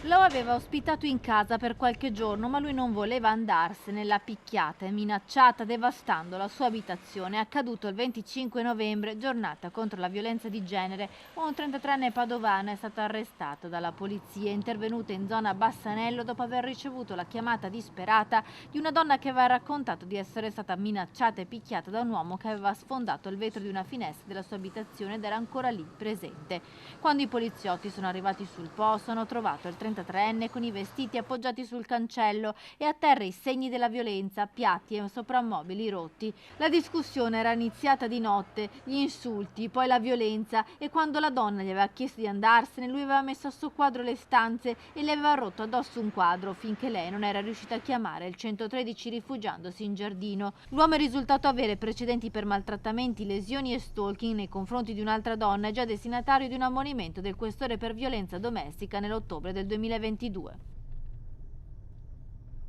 Lo aveva ospitato in casa per qualche giorno, ma lui non voleva andarsene. L'ha picchiata e minacciata, devastando la sua abitazione. È accaduto il 25 novembre, giornata contro la violenza di genere. Un 33enne padovano è stato arrestato dalla polizia, intervenuta in zona Bassanello dopo aver ricevuto la chiamata disperata di una donna che aveva raccontato di essere stata minacciata e picchiata da un uomo che aveva sfondato il vetro di una finestra della sua abitazione ed era ancora lì presente. Quando i poliziotti sono arrivati sul posto hanno trovato il 33enne con i vestiti appoggiati sul cancello e a terra i segni della violenza, piatti e soprammobili rotti. La discussione era iniziata di notte, gli insulti, poi la violenza, e quando la donna gli aveva chiesto di andarsene lui aveva messo a soqquadro le stanze e le aveva rotto addosso un quadro finché lei non era riuscita a chiamare il 113 rifugiandosi in giardino. L'uomo è risultato avere precedenti per maltrattamenti, lesioni e stalking nei confronti di un'altra donna e già destinatario di un ammonimento del questore per violenza domestica nell'ottobre del 2022.